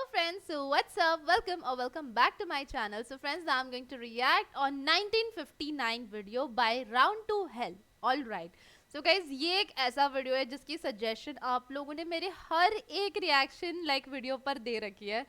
friends, so what's up? Welcome back to my channel. So friends, now I'm going to react on 1959 video by Round to Hell. All right. So guys, ये एक ऐसा video है जिसकी suggestion आप लोगों ने मेरे हर एक रिएक्शन लाइक वीडियो पर दे रखी है.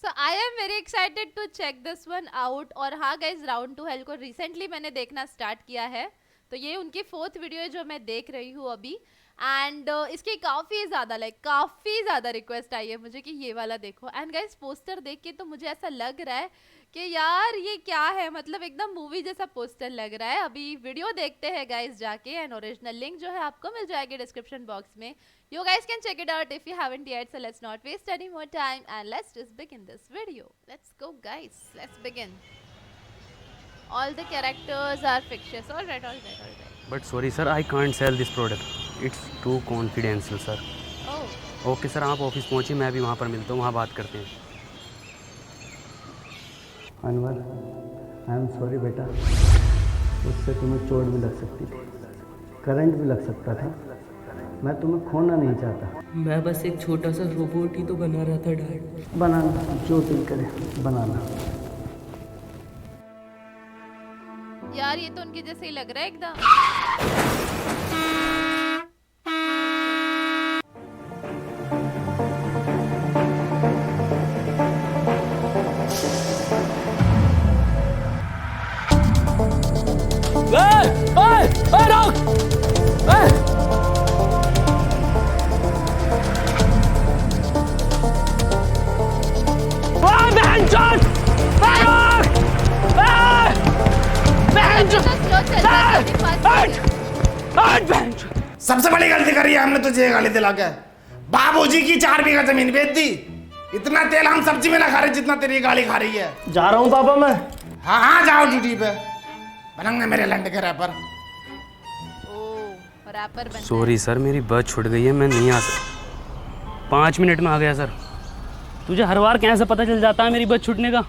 So I am very excited to check this one out. और हाँ गाइज, राउंड टू हेल को रिसेंटली मैंने देखना स्टार्ट किया है, तो ये उनकी 4th वीडियो है जो मैं देख रही हूँ अभी. एंड इसकी काफ़ी ज़्यादा रिक्वेस्ट आई है मुझे कि ये वाला देखो. एंड गाइज, पोस्टर देख के तो मुझे ऐसा लग रहा है कि यार ये क्या है, मतलब एकदम मूवी जैसा पोस्टर लग रहा है. अभी वीडियो देखते हैं गाइज जाके, एंड ओरिजिनल लिंक जो है आपको मिल जाएगी डिस्क्रिप्शन बॉक्स में. You guys can check it out if you haven't yet. So let's not waste any more time and let's just begin this video. Let's go guys. Let's begin. All the characters are fictitious. All right. But sorry sir, I can't sell this product. It's too confidential sir. Oh. Okay sir, आप office पहुंचिए, मैं भी वहाँ पर मिलता हूँ, वहाँ बात करते हैं. अनवर, आई एम सॉरी बेटा, उससे तुम्हें चोट भी लग सकती थी, करंट भी लग सकता था. मैं तुम्हें खोना नहीं चाहता. मैं बस एक छोटा सा रोबोट ही तो बना रहा था डैड. बनाना जो दिल करे बनाना. यार ये तो उनके जैसे ही लग रहा है एकदम. सबसे बड़ी गलती करी है हमने तुझे गाली दिला के. बाबूजी की 4 बीघा जमीन बेच दी. इतना तेल हम सब्जी में ना खा रहे जितना तेरी गाली खा रही है. जा रहा हूँ पापा मैं. हाँ जाओ ड्यूटी पे. बनंगे मेरे लंड के रैपर. रैपर बनना. सॉरी सर, मेरी बस छूट गई है, मैं नहीं आ सकता. 5 मिनट में आ गया सर. तुझे हर बार कैसे पता चल जाता है मेरी बस छूटने का?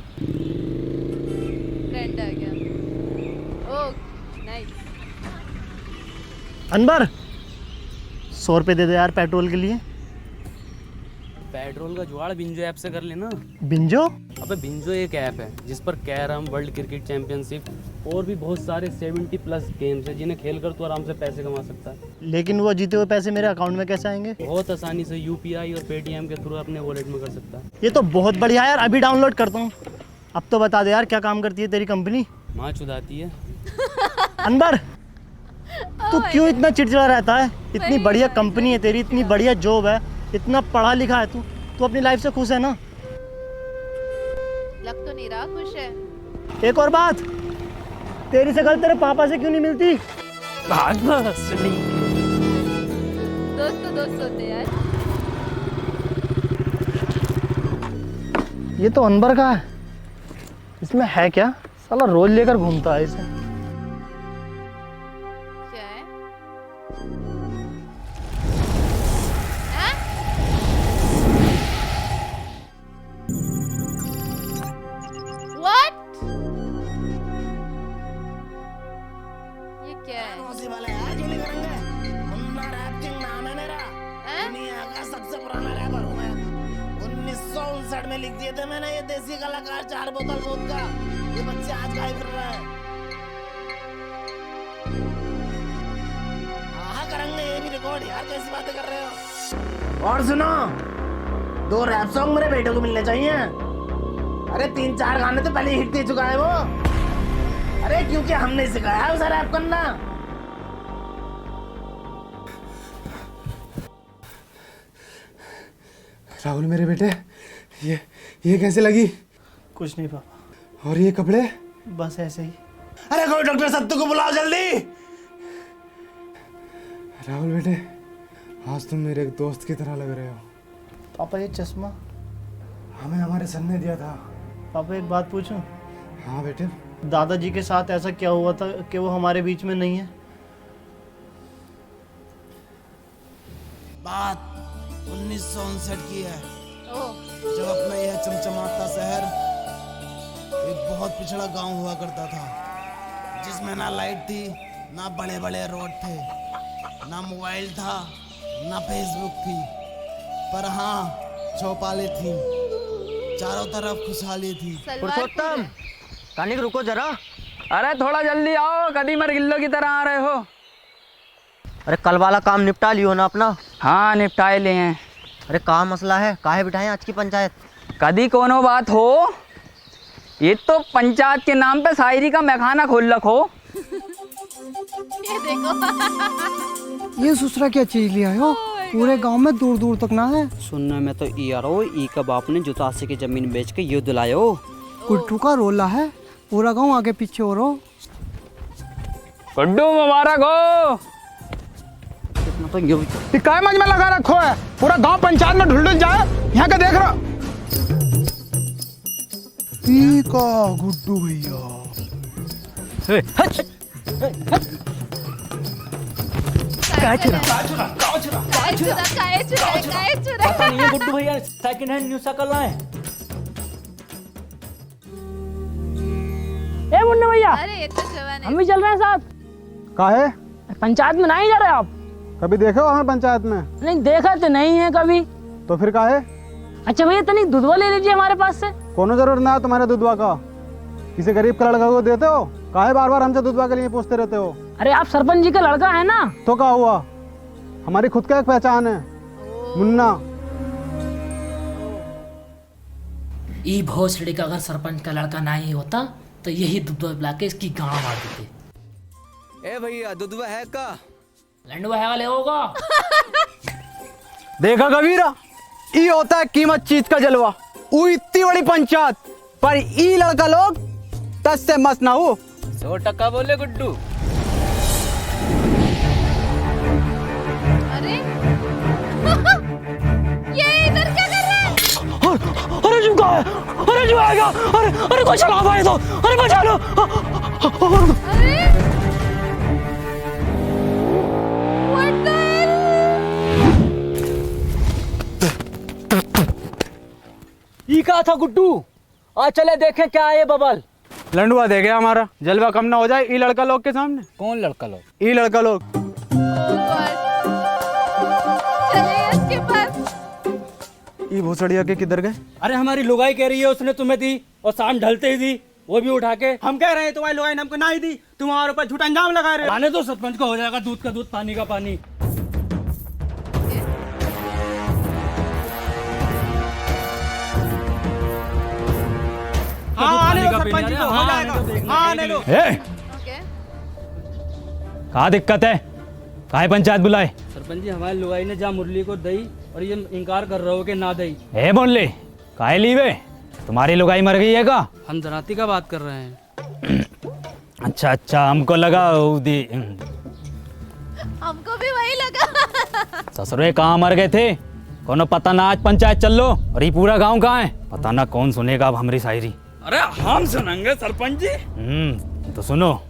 फ्रेंड आ गया. Oh nice. अनवर, 100 रुपये दे दे यार पेट्रोल के लिए. पेट्रोल का जुगाड़ बिंजो ऐप से कर लेना. बिंजो? अबे बिंजो एक ऐप है जिस पर कैरम, वर्ल्ड क्रिकेट चैंपियनशिप और भी बहुत सारे 70+ गेम्स हैं जिन्हें खेलकर तू आराम से पैसे कमा सकता है. लेकिन वो जीते हुए पैसे मेरे अकाउंट में कैसे आएंगे? बहुत आसानी से यूपीआई और पेटीएम के थ्रू अपने वॉलेट में कर सकता है. ये तो बहुत बढ़िया यार, अभी डाउनलोड करता हूँ. अब तो बता दे यार, क्या काम करती है तेरी कंपनी? माँ चुदाती है. अनवर, तू क्यों इतना चिड़चिड़ा रहता है? इतनी बढ़िया कंपनी है तेरी, इतनी बढ़िया जॉब है, इतना पढ़ा लिखा है तू अपनी लाइफ से खुश है ना? लग तो नहीं रहा खुश है. एक और बात, तेरी शक्ल तेरे पापा से क्यों नहीं मिलती? दोस्त होते यार. ये तो अनवर का है. इसमें है क्या? साला रोज लेकर घूमता है इसे. क्या है? What? ये क्या है? मुन्ना रैप किंग नाम है मेरा. दुनिया का सबसे पुराना रैपर हूँ मैं. 1959 में लिख दिए थे मैंने ये देसी कलाकार 4 बोतल वोदका. ये बच्चे आज गाय फिर रहा है. हाँ करेंगे ये भी रिकॉर्ड. यार कैसी बातें कर रहे हो? और सुनो, 2 रैप सॉन्ग मेरे बेटे को मिलने चाहिए. अरे 3-4 गाने तो पहले हिट दे चुका है वो. अरे क्योंकि हमने सिखाया है उसे रैप करना. राहुल मेरे बेटे, ये कैसे लगी? कुछ नहीं पापा. और ये कपड़े? बस ऐसे ही. अरे कोई डॉक्टर सत्तू को बुलाओ जल्दी. राहुल बेटे, आज तुम मेरे एक दोस्त की तरह लग रहे हो. पापा ये चश्मा हमें हमारे सन ने दिया था. पापा एक बात पूछूं? हाँ बेटे. दादाजी के साथ ऐसा क्या हुआ था कि वो हमारे बीच में नहीं है? बात 1959 की है, ओह. जब अपना यह चमचमाता शहर एक बहुत पिछड़ा गांव हुआ करता था, जिसमें ना लाइट थी, ना बड़े बड़े रोड थे, ना मोबाइल था, ना फेसबुक थी, पर हाँ चौपालें थी. चारों तरफ खुशहाली थी। पुरुषोत्तम, कानिक रुको जरा। अरे थोड़ा जल्दी आओ, कदी मर गिल्लो की तरह आ रहे हो। अरे कल वाला काम निपटा लियो ना अपना। हाँ निपटाए लिए हैं। अरे कहाँ मसला है, काहे बिठाएं आज की पंचायत? कदी कोनो बात हो, ये तो पंचायत के नाम पे शायरी का मैखाना खोल रखो। ये देखो। ये ससुरा क्या चीज लिया हो, पूरे गांव में दूर दूर तक ना है। सुनने में तो ई आ रहा हो, ई का बाप ने जुतासी की जमीन बेच के युद्ध लायो। गुड्डू का रोला है, पूरा गांव आगे पीछे हो रहा। गुड्डू मुबारक हो। इतना तो यूं काय मंच में लगा रखो है, पूरा गांव पंचायत में ढुल जाए। यहाँ का देख रहा का गुड्डू भैया। पता नहीं है गुड्डू भैया सेकंड हैंड न्यू साइकिल लाए। ए मुन्ना भैया, अरे ये तो जवान है। हम भी चल रहे हैं साथ। काहे? पंचायत में नहीं जा रहे आप? कभी देखे हो हमें पंचायत में? नहीं देखा तो नहीं है कभी। तो फिर काहे? अच्छा भैया तनिक दूधवा ले लीजिए हमारे पास से। कोनो जरूरत ना है तुम्हारे दूधवा का। किसी गरीब का लड़का को देते हो, काहे बार बार हमसे दूधवा के लिए पूछते रहते हो? अरे आप सरपंच जी का लड़का है ना। तो क्या हुआ, हमारी खुद का एक पहचान है, मुन्ना। ई भोसड़ी का अगर सरपंच का लड़का नहीं होता तो यही दुधवा पिला के इसकी गांव मार देते। ए भैया दुधवा है का? लंडुआ है वाले होगा। देखा कबीरा, ई होता है कीमत चीज का जलवा। ऊ इतनी बड़ी पंचायत पर ई लड़का लोग 10 से मस्त ना हो। 100% बोले गुड्डू। अरे ये इधर क्या कर रहा है? अरे जो कहा है, अरे जो आएगा, अरे कोई चला भाई तो, अरे बचा लो। अरे What the ई कहा था गुड्डू, आज चले देखें क्या है ये बबल। लंडुआ दे गया हमारा, जलवा कम ना हो जाए ई लड़का लोग के सामने। कौन लड़का लोग? ई लड़का लोग। चलिए इसके पास। ई भोसड़िया के किधर गए? अरे हमारी लुगाई कह रही है उसने तुम्हें दी, और शाम ढलते ही दी, वो भी उठा के। हम कह रहे हैं तुम्हारी लुगाई ने हमको ना ही दी, तुम हमारे ऊपर झूठा इंजाम लगा रहे हो। आने तो सरपंच को हो जाएगा दूध का दूध पानी का पानी। हाँ आने दो सरपंच जी को, हो जाएगा। हाँ आने दो। ओके। कहाँ दिक्कत है, काहे पंचायत बुलाए? सरपंच जी हमारी लुगाई ने जहाँ मुरली को दई और ये इनकार कर रहे हो कि ना दई। ए बोले काहे लीवे, तुम्हारी लुगाई मर गई है का? हम जराती का बात कर रहे हैं। अच्छा हमको लगा दी। हमको भी वही लगा। ससुरे कहाँ मर गए थे, कोनो पता ना। आज पंचायत चल लो, और ये पूरा गांव कहाँ है पता ना, कौन सुनेगा अब हमारी शायरी। अरे हम सुनेंगे सरपंच जी। तो सुनो,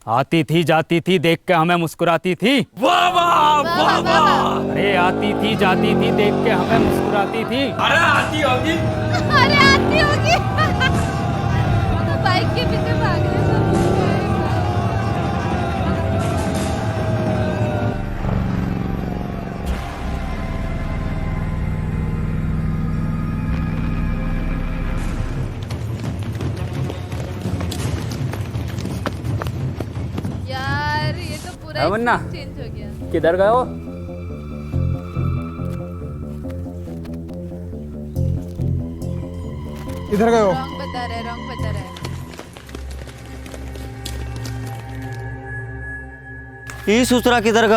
आती थी जाती थी देख के हमें मुस्कुराती थी। वाह वाह वाह वाह। अरे आती थी जाती थी देख के हमें मुस्कुराती थी। अरे आती होगी। अरे आती होगी। तो बाइक के पीछे भाग रहे सब। यार ये तो पूरा मुन्ना, चेंज हो गया। किधर गए हो? इधर गए हो? रॉन्ग बता रहा है, रॉन्ग बता रहा है। ई ससुरा किधर गए?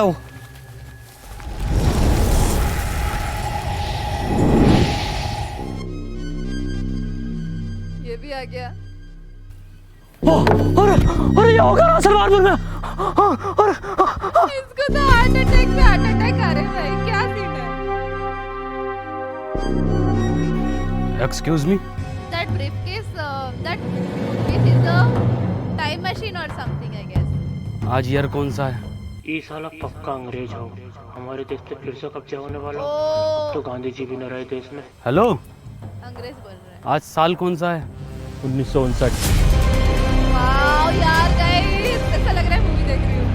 ये भी आ गया। अरे ये होगा ना सलवारपुर में। इसको तो हार्ट अटैक पे हार्ट अटैक आ रहे हैं भाई, क्या सीन है? Excuse me. That briefcase, that briefcase is a time machine or something, I guess. आज ईयर कौन सा है? ये साला पक्का अंग्रेज हो, हमारे देश पे फिर से कब्जा होने वाला। ओ, तो गांधी जी भी न रहे देश में। हेलो, अंग्रेज बोल रहे हैं। आज साल कौन सा है? 1959। वाओ यार गाइस, ऐसा लग रहा है मूवी देख रही हूँ।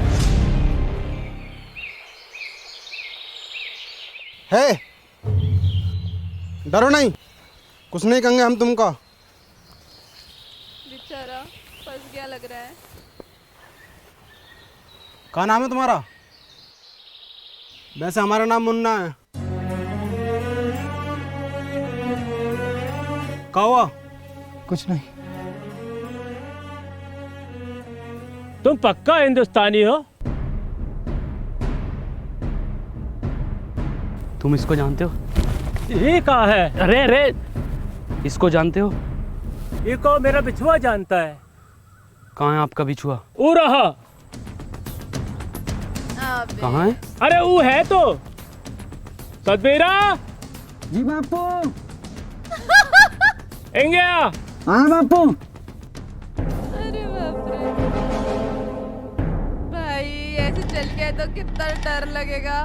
है डरो नहीं, कुछ नहीं कहेंगे हम तुमको। बेचारा फंस गया लग रहा है। क्या नाम है तुम्हारा? वैसे हमारा नाम मुन्ना है। क्या हुआ? कुछ नहीं। तुम पक्का हिंदुस्तानी हो? तुम इसको जानते हो? ये कहा है? अरे अरे, इसको जानते हो? ये को मेरा बिछुआ जानता है। कहाँ है आपका बिछुआ? वो रहा। कहाँ है? अरे वो है तो सदबीरा। जी बापू। इंगिया। हाँ बापू। अरे बाप रे भाई, ऐसे चल गए तो कितना डर लगेगा।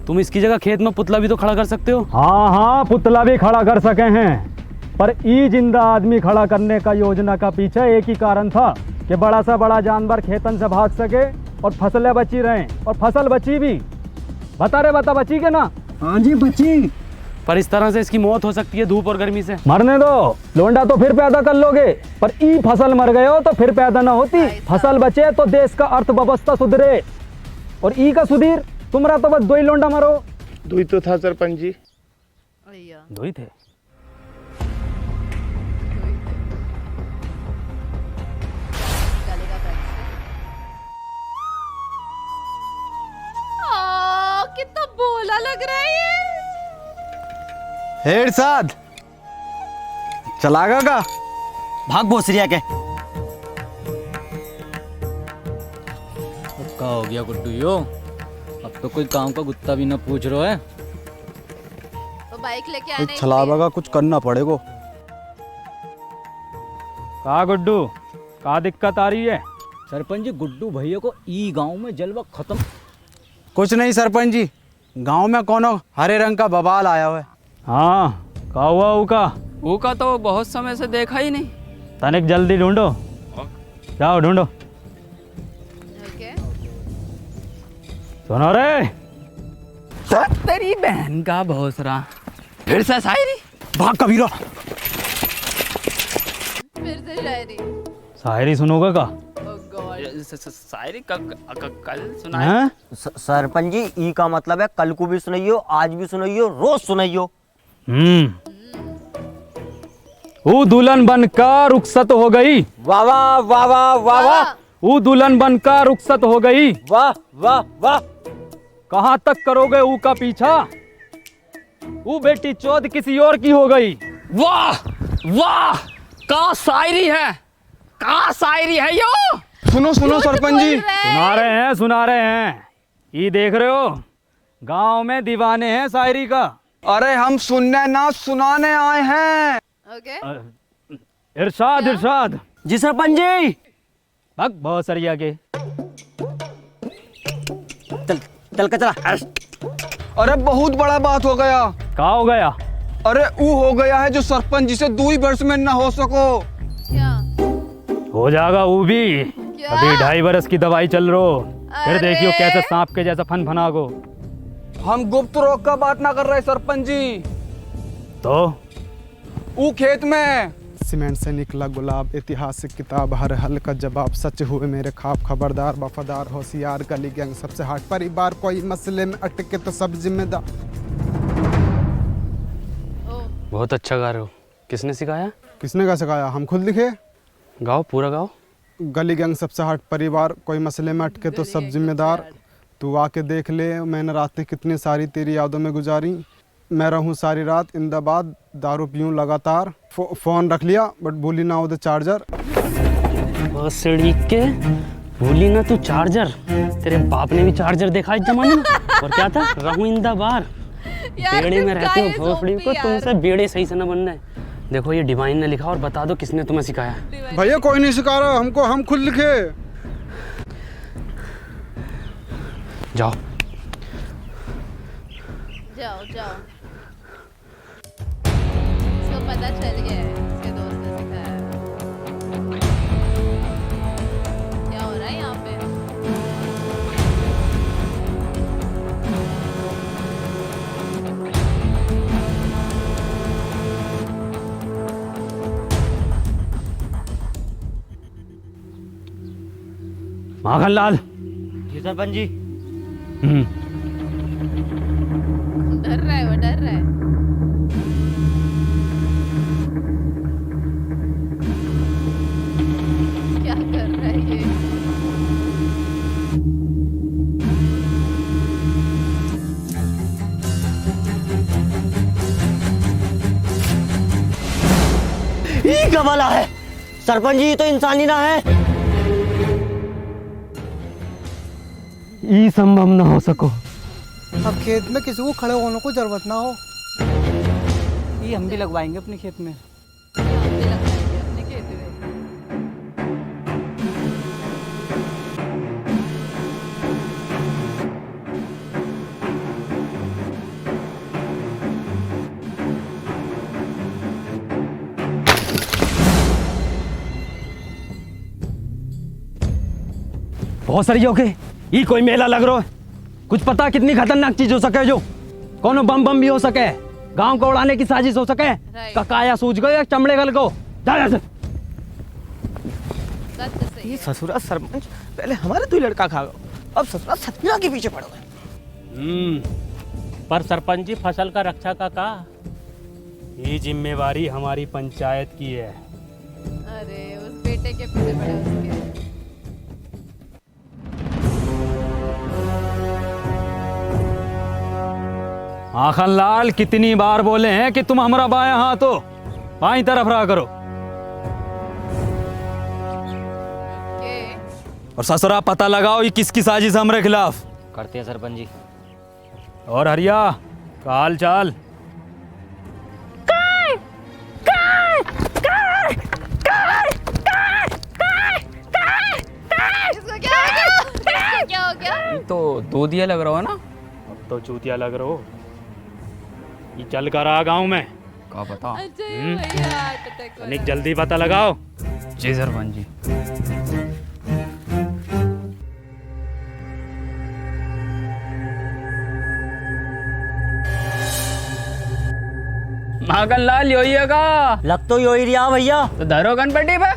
तुम इसकी जगह खेत में पुतला भी तो खड़ा कर सकते हो। हाँ हाँ, पुतला भी खड़ा कर सके हैं, पर ई जिंदा आदमी खड़ा करने का योजना का पीछे एक ही कारण था कि बड़ा सा बड़ा जानवर खेतन से भाग सके और फसलें बची रहें, और फसल बची भी। बता बची के ना? हाँ जी बची। पर इस तरह से इसकी मौत हो सकती है धूप और गर्मी से। मरने दो, लोंडा तो फिर पैदा कर लोगे, पर ई फसल मर गए हो तो फिर पैदा ना होती। फसल बचे तो देश का अर्थव्यवस्था सुधरे, और ई का सुधीर तुम्हारा तो बस दो ही लोंडा मरो। दुई तो था सरपंच जी। दो ही थे। कितना भोला लग रहा है ये। हेड साथ चलागा का भाग भोसरिया के। क्या हो गया गुड्डू यो? अब तो कोई काम का गुत्ता भी ना पूछ रहा है। तो बाइक लेके आने छलावा का कुछ करना पड़ेगा। का गुड्डू, का दिक्कत आ रही है? सरपंच जी, गुड्डू भैया को ई गांव में जलवा खत्म। कुछ नहीं सरपंच जी, गांव में कोनो हरे रंग का बवाल आया हुआ है। हाँ, का हुआ ऊका? ऊका तो बहुत समय से देखा ही नहीं। तनिक जल्दी ढूंढो, जाओ ढूंढो। सुनो रे, तेरी बहन का भोसरा फिर से शायरी। भाग कबीरा। फिर से शायरी। शायरी सुनोगा का? शायरी कल सुनाए? सरपंच जी, ई का मतलब है कल को भी सुनाइयो, आज भी सुनाइयो, रोज सुनाइयो। वो दुल्हन बनकर रुखसत हो गई। वाह वाह वाह वाह वाह वाह। वो दुल्हन बनकर रुखसत हो गई। वाह वाह वाह। कहाँ तक करोगे ऊ का पीछा? वो बेटी चौथ किसी और की हो गई। वाह वाह, का शायरी है, का शायरी है यो। सुनो सुनो सरपंच जी। सुना रहे हैं। ये देख रहे हो, गांव में दीवाने हैं शायरी का। अरे हम सुनने ना सुनाने आए हैं। इरशाद। जी सरपंच जी। भग बहुत सरिया के। चल के चला। अरे बहुत बड़ा बात हो गया। क्या हो गया? अरे वो हो गया है जो सरपंच जी से 2 वर्ष में न हो सको। क्या हो जाएगा वो भी। अभी 2.5 वर्ष की दवाई चल रही, फिर देखियो कैसे सांप के जैसा फनफनागो। हम गुप्त रोग का बात ना कर रहे सरपंच जी। तो वो खेत में सीमेंट से निकला गुलाब, ऐतिहासिक किताब, हर हल का जवाब, सच हुए मेरे ख्वाब, खबरदार वफादार होशियार, गली गैंग सबसे हट, परिवार कोई मसले में अटके तो सब जिम्मेदार। बहुत अच्छा गा रहे हो। किसने सिखाया? किसने का सिखाया? हम खुद लिखे। गाओ, पूरा गाओ। गली गैंग सबसे हट, परिवार कोई मसले में अटके तो सब जिम्मेदार, तू आके देख ले मैंने रातें कितनी सारी तेरी यादों में गुजारी, मैं रहूं सारी रात इंदाबाद, दारू पीऊं लगातार, फोन रख लिया बट भूली ना उधर चार्जर। के भूली ना तू चार्जर। तेरे बाप ने भी चार्जर देखा इस जमाने में। और क्या था? रहूं इंदाबाद। बेड़े में रहते हो भोसड़ी को, तुमसे बेड़े सही से न बनना है। देखो ये डिवाइन ने लिखा, और बता दो किसने तुम्हें सिखाया। भैया कोई नहीं सिखा रहा हमको, हम खुद लिखे। जाओ जाओ जाओ। इसको पता चल गया है, इसके दोस्त ने सिखाया है। क्या हो रहा है यहाँ पे? माखनलाल। जी सरपंच जी। डर रहा है वो, डर रहा है। क्या कर रहा है ये? ये कमाला है सरपंच जी, तो इंसानी ना है। ई संभव ना हो सको। अब खेत में किसी को खड़े होने को जरूरत ना हो। ये हम भी लगवाएंगे अपने खेत में। अपने खेत में। बहुत सारी होके ये कोई मेला लग रहा है। कुछ पता कितनी खतरनाक चीज हो सके, जो कोनो बम बम भी हो सके, गांव को उड़ाने की साजिश हो सके, ककाया सूझ गए, चमड़े गल को जा जा। ये ससुरा सरपंच पहले हमारे तू लड़का खा गो, अब ससुरा सतना के पीछे पड़ो है। पर सरपंच जी फसल का रक्षा का ये जिम्मेवारी हमारी पंचायत की है। अरे उस बेटे के पीछे पड़े उसके। माखनलाल, कितनी बार बोले हैं कि तुम हमारा बाएं हाथ हो, बाईं तरफ रहा करो। और ससुरा पता लगाओ ये किसकी साजिश हमारे खिलाफ। करते हैं सरपंच जी। और हरिया का हाल चाल? क्या हो गया? तो दूधिया लग रहा है ना। अब तो चूतिया लग रहा हो। ये चल कर आ गाँव में का पता। निक जल्दी पता लगाओ। जी सरपंच जी। माखनलाल योही है का? लग तो योही रिया भैया। तो धरो गणपति पे।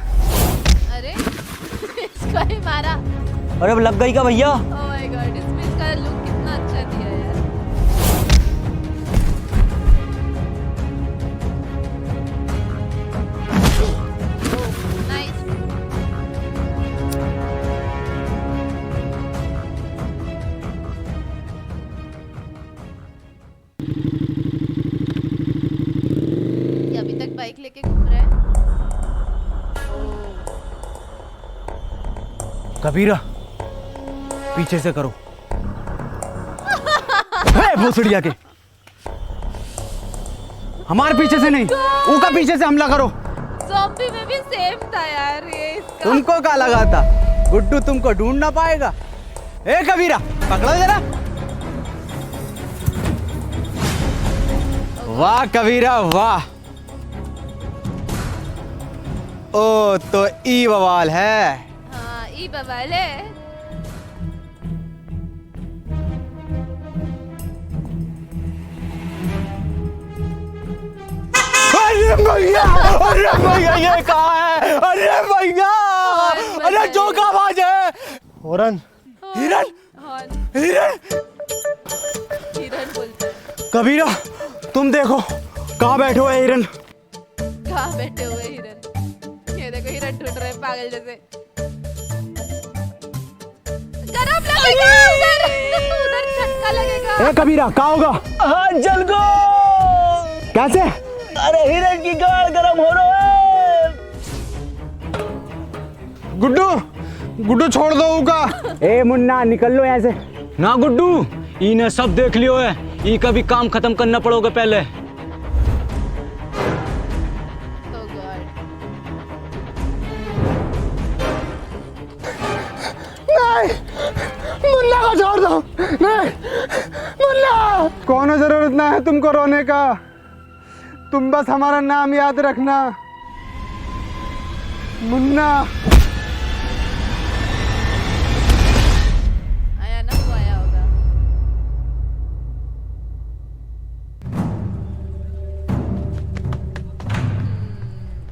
अरे इसको ही मारा। अरे अब लग गई का भैया? ओह माय गॉड, इसमें इसका लुक कितना अच्छा दिया है यार। नाइस। ये अभी तक बाइक लेके घूम रहा है। कबीरा पीछे से करो। भोसड़िया के हमारे पीछे से नहीं, उनका पीछे से हमला करो। ज़ॉम्बी में भी सेम था यार ये इसका। तुमको क्या लगा था गुड्डू तुमको ढूंढ ना पाएगा? ए कबीरा पकड़ो जरा। वाह कबीरा वाह। ओ तो ई बवाल है। हाँ ई बवाल है। अरे भैया ये कहाँ है? अरे भैया, अरे जो का आवाज है। हिरन हिरन हिरन हिरन बोलते हैं। कबीरा तुम देखो कहाँ बैठे हुए हिरन। कहाँ बैठे हुए हिरन? ये देखो हिरन ढूंढ रहे हैं पागल जैसे। गरम लगेगा उधर, उधर झटका लगेगा। ए कबीरा कहाँ होगा? हाँ जल गो। कैसे? अरे हिरन की गाड़ गरम हो रहा है। गुड्डू गुड्डू छोड़ दो उका। ए मुन्ना निकल लो यहाँ से। ना गुड्डू, इन्हें सब देख लियो है, ई का भी काम खत्म करना पड़ोगे पहले। नहीं मुन्ना को छोड़ दो। नहीं मुन्ना, कोनो जरूरत ना है तुमको रोने का। तुम बस हमारा नाम याद रखना, मुन्ना। आया ना वो आया होगा।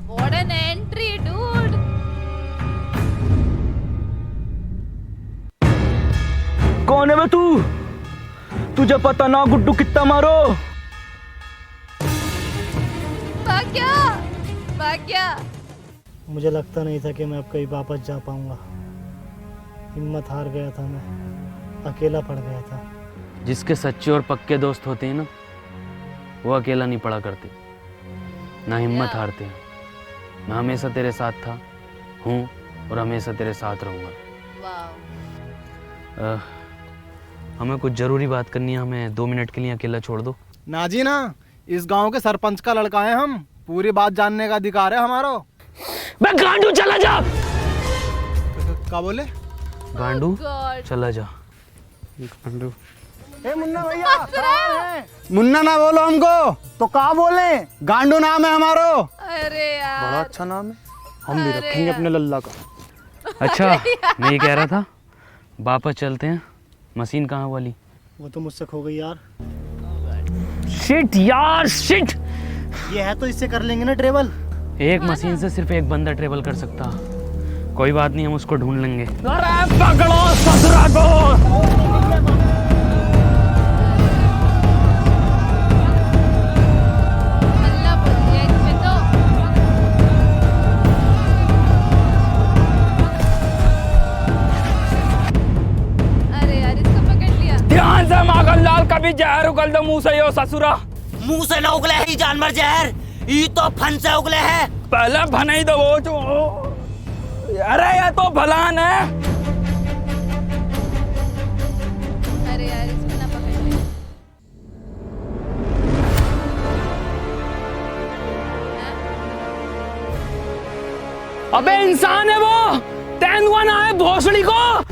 What an entry, dude. कौन है बे तू? तुझे पता ना गुड्डू कितना मारो? भाग्या मुझे लगता नहीं था कि मैं अब कहीं वापस जा पाऊंगा। हिम्मत हार गया था, मैं अकेला पड़ गया था। जिसके सच्चे और पक्के दोस्त होते हैं ना, वो अकेला नहीं पड़ा करते, ना हिम्मत हारते हैं। मैं हमेशा तेरे साथ था, हूँ और हमेशा तेरे साथ रहूँगा। हमें कुछ ज़रूरी बात करनी है, हमें 2 मिनट के लिए अकेला छोड़ दो। ना जी ना, इस गांव के सरपंच का लड़का है हम, पूरी बात जानने का अधिकार है हमारा। बे गांडू चला जा। क्या बोले? गांडू चला जा। गांडू ए मुन्ना भैया, मुन्ना ना बोलो हमको, तो क्या बोले? गांडू नाम है हमारो। अरे यार बड़ा अच्छा नाम है, हम भी रखेंगे अपने लल्ला का। अच्छा मैं ये कह रहा था, वापस चलते हैं। मशीन कहाँ वाली? वो तो मुझसे खो गई यार। शिट यार शिट। ये है तो इससे कर लेंगे ना ट्रेवल। एक मशीन से सिर्फ एक बंदा ट्रेवल कर सकता। कोई बात नहीं, हम उसको ढूंढ लेंगे। अरे पकड़ो ससुरा को। ध्यान से माखन लाल, कभी जहर उगल दो मुंह से यो ससुरा। मुंह से ना उगले है ये जानवर जहर, ये तो फन से उगले है। पहले भनाई दो वो जो। अरे ये तो भलान है। अरे यार इसको ना पकड़ ले। अबे इंसान है वो, तेंदुआ ना है भोसड़ी को।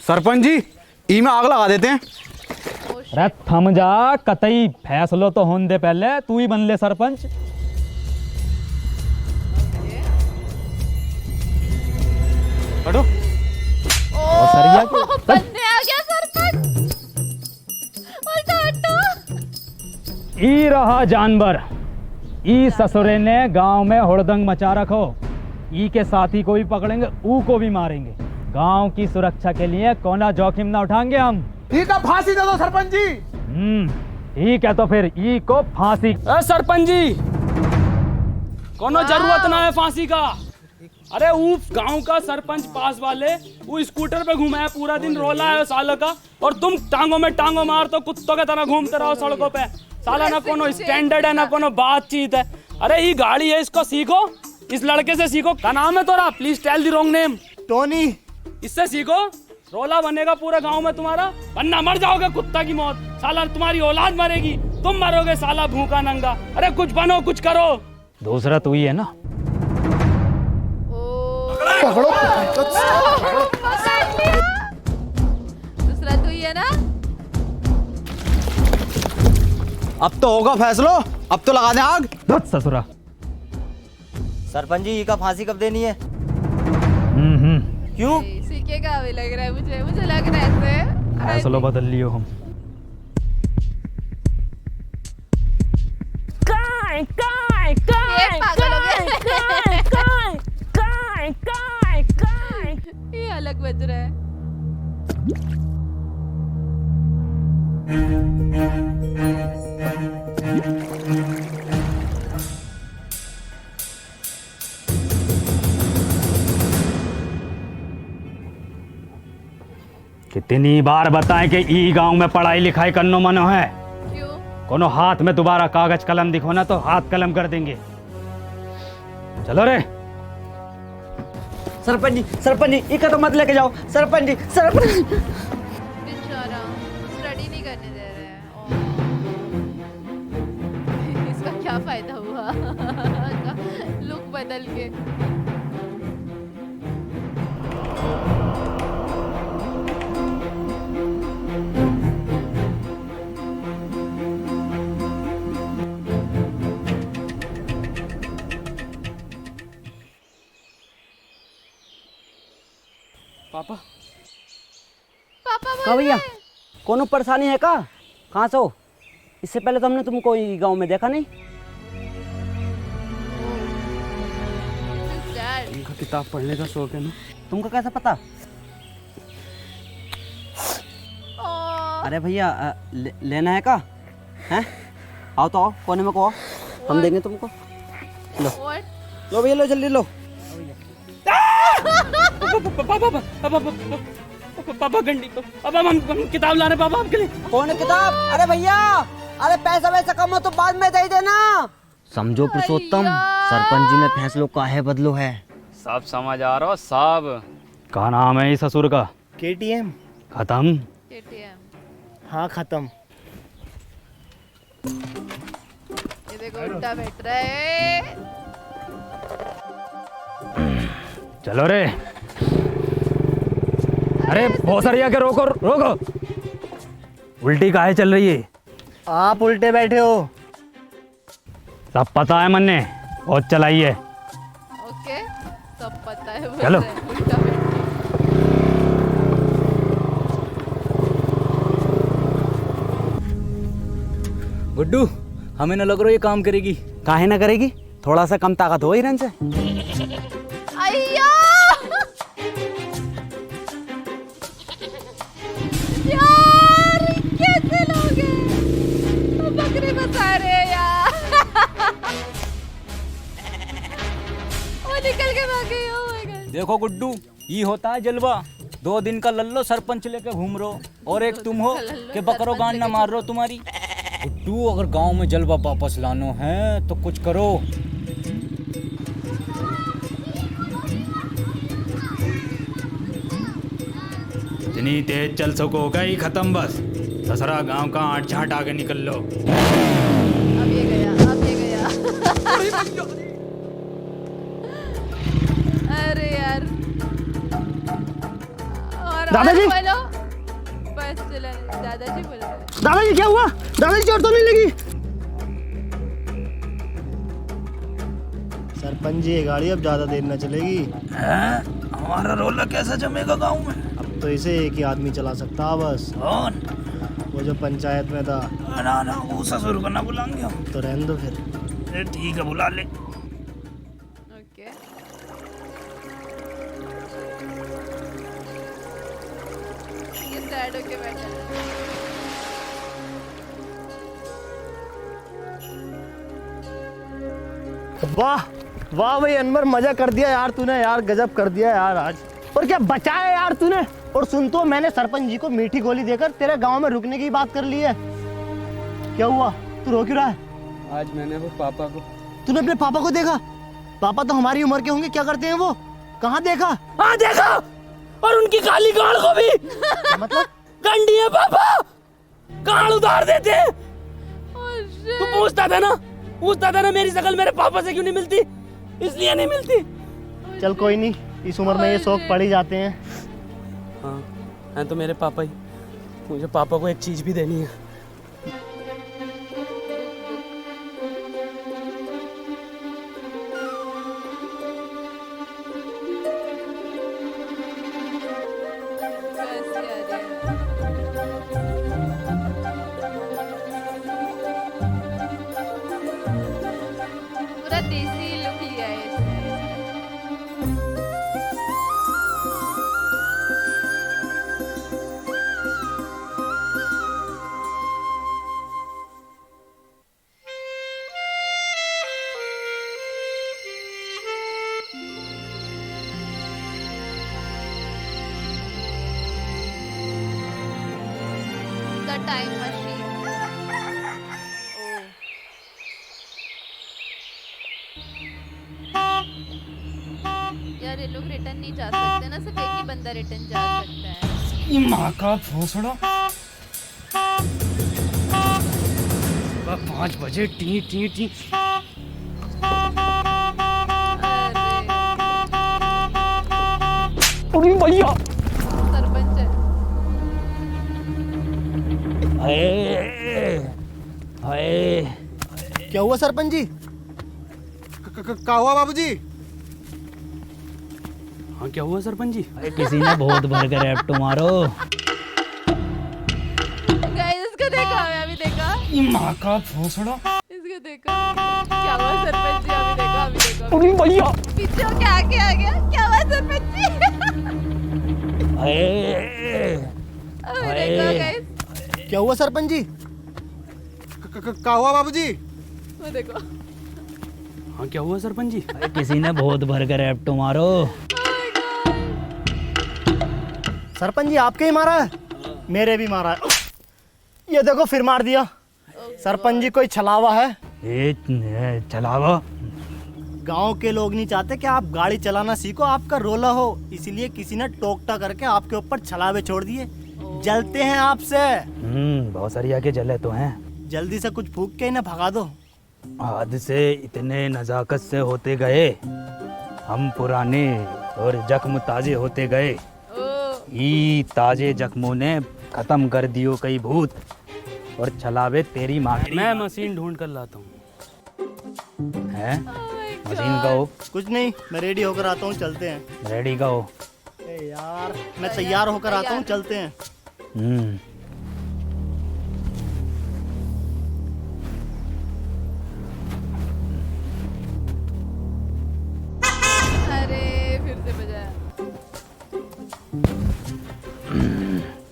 सरपंच जी, ई में आग लगा देते हैं। अरे थम जा, कतई फैसलो तो होने दे, पहले तू ही बन ले सरपंच। हटो। सरिया बनने आ गया सरपंच। ई रहा जानवर, ई ससुरे ने गांव में हुड़दंग मचा रखो। ई के साथी को भी पकड़ेंगे, ऊ को भी मारेंगे। गांव की सुरक्षा के लिए कोना जोखिम ना उठाएंगे हम। ठीक है, फांसी दे दो सरपंच जी। ठीक है, तो फिर ई को फांसी। सरपंच जी, कोनो जरूरत ना है फांसी का। अरे वो गांव का सरपंच पास वाले वो स्कूटर पे घूमा है, पूरा दिन रोला है सालों का, और तुम टांगों में टांगों मार तो कुत्तों के तरह घूमते रहो सड़कों पे। साला ना कोनो स्टैंडर्ड है ना कोनो बातचीत है। अरे ये गाड़ी है, इसको सीखो, इस लड़के से सीखो। क्या नाम है तोरा? Please tell the wrong name. Tony. इससे सीखो, रोला बनेगा पूरे गांव में तुम्हारा, वरना मर जाओगे कुत्ता की मौत। साला तुम्हारी औलाद मरेगी, तुम मरोगे साला भूखा नंगा। अरे कुछ बनो, कुछ करो। दूसरा तू ही है ना? दूसरा तू ही है ना? अब तो होगा फैसलो, अब तो लगा दे आग। धत ससुरा। सरपंच जी का फांसी कब देनी है? क्यों? सीखेगा अभी लग रहा है मुझे लग रहा है ऐसे। फैसलो बदल लियो हम। काय काय काय पागल हो गया। काय काय काय काय। ये अलग बज रहा है। कितनी बार बताएं कि ई गांव में पढ़ाई लिखाई करनो मनो है। क्यों? कोनो हाथ में दोबारा कागज कलम दिखो ना तो हाथ कलम कर देंगे। चलो रे। सरपंच जी इका तो मत लेके जाओ। सरपंच जी बेचारा स्टडी नहीं करने दे रहे हैं। इसका क्या फायदा हुआ? लुक बदल के। पापा पापा का भैया कोनो परेशानी है का? कहाँ से हो? इससे पहले तो हमने तुमको गांव में देखा नहीं। इनका किताब पढ़ने का शौक है ना। तुमको कैसे पता? अरे भैया लेना है का? हैं? आओ तो आओ, कोने में को आओ, हम देंगे तुमको। लो लो भैया, लो जल्दी लो। पापा गंडी पापा, हम किताब ला रहे पापा आपके लिए। कौन है किताब? अरे भैया, अरे पैसा वैसा कम हो तो बाद में दे देना। समझो पुरुषोत्तम, सरपंच जी ने फैसलों काहे बदलो है। सब समझ आ रहा सब। क्या नाम है इस ससुर का? KTM। खत्म। हाँ खत्म। ये देखो उल्टा बैठ रहा है। चलो रे। अरे भोसरिया के रोको रोको। उल्टी काहे चल रही है? आप उल्टे बैठे हो। सब पता है मन्ने, बहुत चलाइए। ओके, सब पता है। चलो। उल्टा बैठ। गुड्डू, हमें न लग रहा ये काम करेगी। काहे ना करेगी? थोड़ा सा कम ताकत हो हिरन से। अय्या! यार कैसे लोग हैं? बकरे बचा रहे हैं यार। वो निकल के भाग गई। Oh my God. देखो गुड्डू, ये होता है जलवा। 2 दिन का लल्लो सरपंच लेके घूम रहे हो, और एक तुम हो कि बकरो गान ना मार रहे हो तुम्हारी। गुड्डू, अगर गांव में जलवा वापस लानो है तो कुछ करो। जितनी तेज चल सको गई खत्म बस। ससरा गांव का आठ झाट आगे निकल लो। अब ये गया, अब ये गया। अरे यार। और दादाजी! बोलो। बस चला, दादाजी बोल रहे हैं। दादाजी क्या हुआ? दादाजी चोट तो नहीं लगी? सरपंच जी, ये गाड़ी अब ज्यादा देर न चलेगी। हमारा रोला कैसा जमेगा गांव में? अब तो इसे एक ही आदमी चला सकता है बस। कौन? वो जो पंचायत में था। ना ना, वो ससुर को ना बुलाएंगे हम। तो रहने दो फिर। ठीक है, बुला ले। ओके। ये सैड होके बैठा है। वाह वाह भाई अनवर, मजा कर दिया यार तूने। यार गजब कर दिया यार आज। और क्या बचाया यार तूने। और सुन तो, मैंने सरपंच जी को मीठी गोली देकर तेरे गांव में रुकने की बात कर ली है। क्या हुआ? तू रो क्यों रहा है? आज मैंने वो पापा को। तूने अपने पापा को देखा? पापा तो हमारी उम्र के होंगे, क्या करते हैं वो? कहाँ देखा? हाँ देखा, और उनकी काली गाड़ को भी। मतलब गंडी है पापा, गाड़ उतार देते हैं। तू पूछता था ना मेरी शक्ल मेरे पापा से क्यों नहीं मिलती? इसलिए नहीं मिलती। चल कोई नहीं, इस उम्र में ये शौक पड़ ही जाते हैं। हाँ, हैं तो मेरे पापा ही। मुझे पापा को एक चीज भी देनी है। पूरा देसी लुक लिया है इसने। The time machine. यार ये लोग रिटर्न नहीं जा सकते ना, सिर्फ एक ही बंदा रिटर्न जा सकता है। माँ का भोसड़ा। 5 बजे टी टी टी। अरे भैया, सरपंच है। क्या हुआ सरपंच जी? क्या हुआ बाबूजी? हाँ क्या हुआ सरपंच जी? अरे किसी ने बहुत भर कर रैप्टो मारो। माँ का भोसड़ा। इसको देखो क्या हुआ सरपंच जी, अभी देखो अभी देखो। अरे भैया पीछे हो क्या आगे आ गया, क्या हुआ सरपंच जी? अभी देखो गाइस। क्या हुआ सरपंच जी? क्या हुआ बाबूजी? वो देखो। हाँ क्या हुआ सरपंच जी? किसी ने बहुत भर कर एप्टो मारो। सरपंच जी आपके ही मारा है? मेरे भी मारा है। ये देखो फिर मार दिया। सरपंच जी कोई छलावा है? चलावा? गांव के लोग नहीं चाहते कि आप गाड़ी चलाना सीखो, आपका रोला हो, इसलिए किसी ने टोकटा करके आपके ऊपर छलावे छोड़ दिए। जलते हैं आपसे। बहुत सारी आके जले तो हैं। जल्दी से कुछ फूंक के इन्हें भगा दो। हाथ से इतने नजाकत से होते गए, हम पुराने और जख्म ताजे होते गए। ये ताजे जख्मों ने खत्म कर दियो कई भूत, और छलावे तेरी माँ। मैं मशीन ढूंढ कर लाता हूँ। है मशीन का हो? कुछ नहीं, मैं रेडी होकर आता हूँ, चलते हैं। रेडी का हो? यार मैं तैयार होकर आता हूँ, चलते हैं। अरे फिर से बजाया।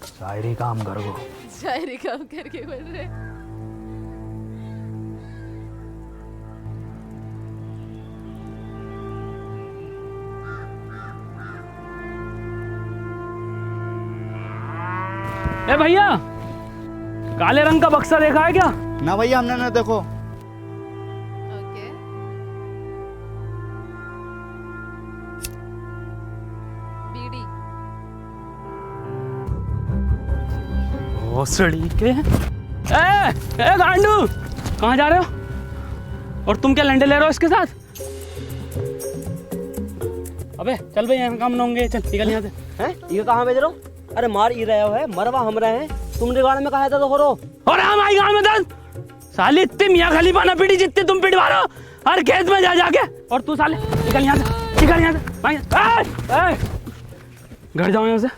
शायरी काम कर गो। शायरी काम करके बोल रहे। ए भैया, काले रंग का बक्सा देखा है क्या? ना भैया हमने ना देखो। ओके। बीड़ी। भोसड़ी के। ए गांडू, कहाँ जा रहे हो? और तुम क्या लंडे ले रहे हो इसके साथ? अबे चल भाई, यहाँ काम न होंगे, चल निकल यहाँ से। हैं? ये कहाँ भेज रहे हो? अरे मार ही रहे हो है, मरवा हम रहे हैं। तुमने गाड़ी में कहा था तो करो। और हम आई गाँव में दस साली इतनी मियाँ खलीफा ना पीटी जितनी तुम पिटवा रहे हो हर खेत में जा जाके। और तू साले निकल यहाँ से, निकल यहाँ से। घर जाओ यहाँ से।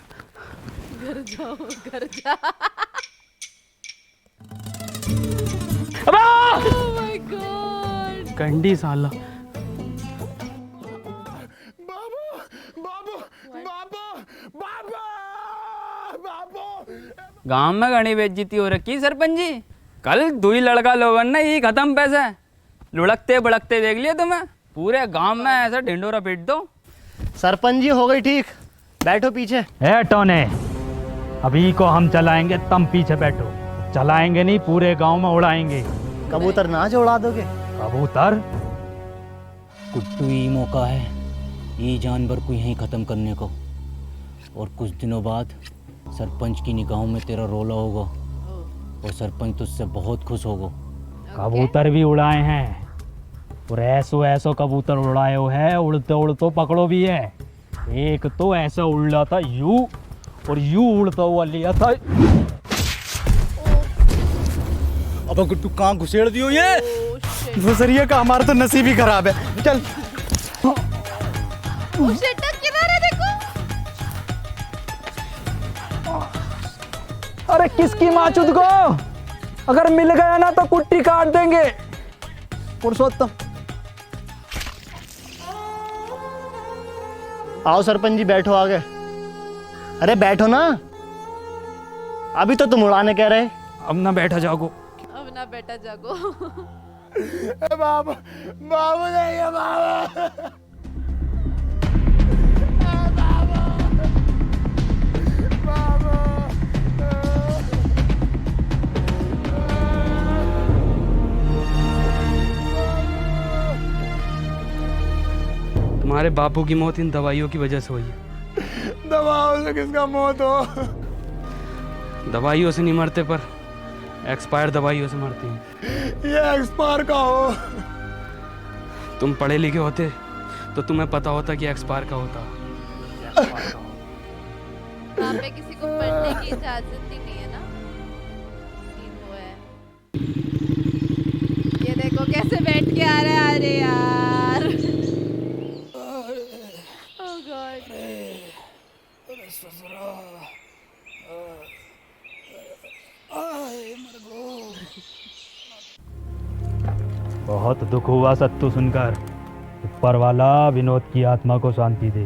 घर जाओ, घर जा। Oh my God! कंडी साला। गांव में घनी बेइज्जती हो रखी सरपंच जी। कल दुई लड़का लोगन ने ये खत्म पैसे लुढ़कते बड़कते देख लिया तुम्हें। पूरे गांव में ऐसा ढिंडोरा पीट दो। सरपंच जी हो गई ठीक, बैठो पीछे। ए टोने, अभी को हम चलाएंगे, तुम पीछे बैठो। चलाएंगे नहीं, पूरे गांव में उड़ाएंगे। कबूतर नाच उड़ा दोगे? कबूतर? कुट्टू ही मौका है ये जानवर को यहीं ख़त्म करने को। और कुछ दिनों बाद सरपंच की निगाहों में तेरा रोला होगा और सरपंच तुझसे बहुत खुश होगा। कबूतर भी उड़ाए हैं, और ऐसो कबूतर उड़ाए हो है, उड़ते उड़ते पकड़ो भी है। एक तो ऐसा उड़ रहा था यूं, और यूं उड़ता हुआ लिया था। अब गुट्टू कहाँ घुसेड़ दियो ये? घुसरिया का हमारा तो नसीब ही खराब है। चल। किनारे देखो। अरे किसकी माचुद को, अगर मिल गया ना तो कुट्टी काट देंगे। पुरुषोत्तम आओ सरपंच जी, बैठो आगे। अरे बैठो ना, अभी तो तुम उड़ाने कह रहे। अब ना बैठा जागो। अब ना बेटा जागो। बाबू बाबू नहीं है बाबू। तुम्हारे बापू की मौत इन दवाइयों की वजह से हुई है। दवाओं से किसका मौत हो? दवाइयों से नहीं मरते, पर एक्सपायर दवाइयों से मरते हैं। ये एक्सपायर का हो। तुम पढ़े लिखे होते तो तुम्हें पता होता कि एक्सपायर का होता। वहाँ पे किसी को पढ़ने की इजाजत ही नहीं है ना। वो है। ये देखो कैसे बैठ के आ रहे हैं। अरे यार। Oh God. बहुत दुख हुआ सत्तू सुनकर। ऊपर वाला विनोद की आत्मा को शांति दे।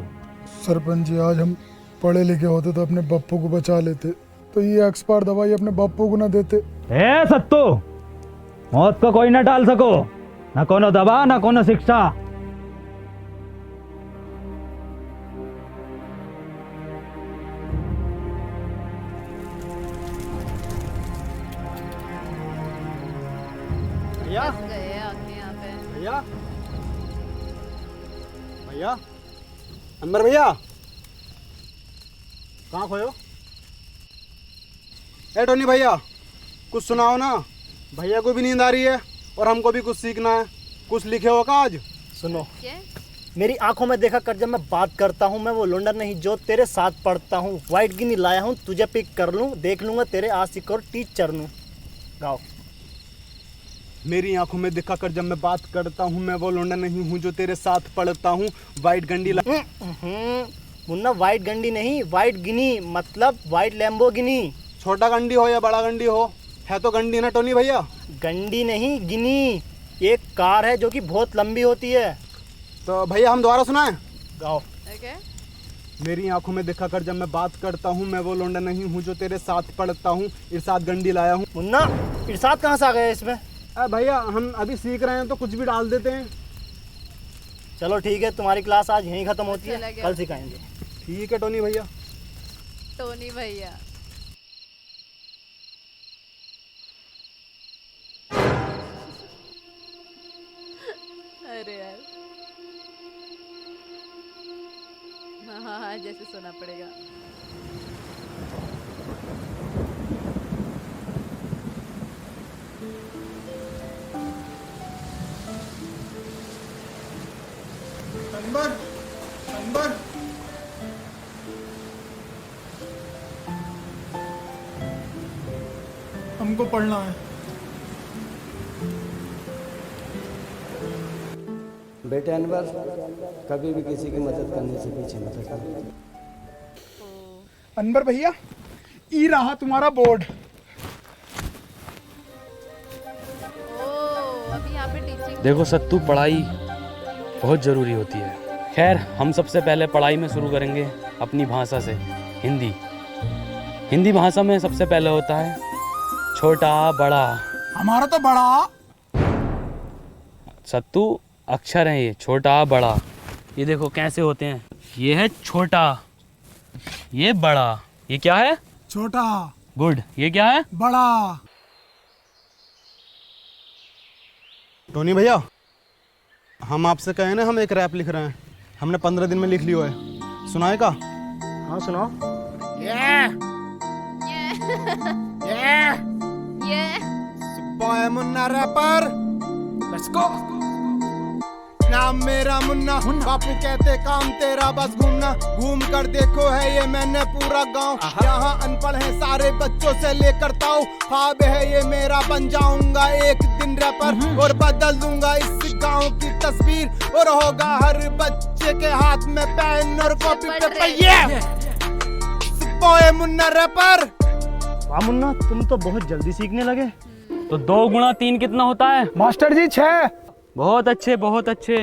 सरपंच जी, आज हम पढ़े लिखे होते तो अपने बप्पू को बचा लेते, तो ये एक्सपायर दवाई अपने बप्पू को ना देते। ए सत्तू, मौत को कोई ना टाल सको, ना कोनो दवा ना कोनो शिक्षा। भैया गए आके यहाँ पे। भैया भैया अंबर भैया, कहाँ खोयो? ए टोनी भैया, कुछ सुनाओ ना। भैया को भी नींद आ रही है और हमको भी कुछ सीखना है। कुछ लिखे हो का आज? सुनो, मेरी आंखों में देखा कर, जब मैं बात करता हूँ मैं वो लुंडा नहीं जो तेरे साथ पढ़ता हूँ। वाइट गिनी लाया हूँ, तुझे पिक कर लूँ, देख लूंगा तेरे आशिक और टीचर नू। गाओ। मेरी आंखों में दिखा कर जब मैं बात करता हूँ, मैं वो लौंडा नहीं हूँ जो तेरे साथ पढ़ता हूँ। वाइट गंडी मुन्ना, वाइट गंडी नहीं, वाइट गिनी, मतलब वाइट लैम्बो गिनी। छोटा गंडी हो या बड़ा गंडी हो, है तो गंडी ना टोनी भैया। गंडी नहीं, गिनी। एक कार है जो कि बहुत लंबी होती है। तो भैया हम दोबारा सुनाएं? गाओ। मेरी आंखों में दिखा कर जब मैं बात करता हूँ, मैं वो लौंडा नहीं हूँ जो तेरे साथ पढ़ता हूँ। इरशाद गंडी लाया हूँ। मुन्ना, इरशाद कहाँ से आ गया इसमें? भैया हम अभी सीख रहे हैं तो कुछ भी डाल देते हैं। चलो ठीक है, तुम्हारी क्लास आज यहीं खत्म होती है, कल सिखाएंगे। ठीक है टोनी भैया। टोनी भैया अरे यार, हाँ, जैसे सुना पड़ेगा। अंबर, अंबर, हमको पढ़ना है। बेटे अनवर, कभी भी किसी की मदद करने से पीछे मत हटना। अनवर भैया, ई रहा तुम्हारा बोर्ड। अभी यहाँ पे टीचिंग। देखो सत्तू, पढ़ाई बहुत ज़रूरी होती है। खैर, हम सबसे पहले पढ़ाई में शुरू करेंगे अपनी भाषा से, हिंदी। हिंदी भाषा में सबसे पहले होता है छोटा बड़ा। हमारा तो बड़ा। सत्तू, अक्षर हैं ये, छोटा बड़ा। ये देखो कैसे होते हैं। ये है छोटा, ये बड़ा। ये क्या है? छोटा। गुड। ये क्या है? बड़ा। टोनी भैया, हम आपसे कहे ना, हम एक रैप लिख रहे हैं। हमने 15 दिन में लिख लियो है, सुनाए का? हाँ सुनाओ। Boy Munna rapper, let's go. नाम मेरा मुन्ना, बापू कहते काम तेरा बस घूमना। घूम कर देखो है ये मैंने पूरा गांव। यहाँ अनपढ़ है सारे बच्चों से लेकर ताऊ। ख्वाब है ये मेरा, बन जाऊंगा एक दिन रैपर और बदल दूंगा इस गांव की तस्वीर। और होगा हर बच्चे के हाथ में पेन और कॉपी पेपर। ये बॉय मुन्ना रैपर। वाह मुन्ना, तुम तो बहुत जल्दी सीखने लगे। तो 2 गुणा 3 कितना होता है? मास्टर जी 6। बहुत अच्छे, बहुत अच्छे।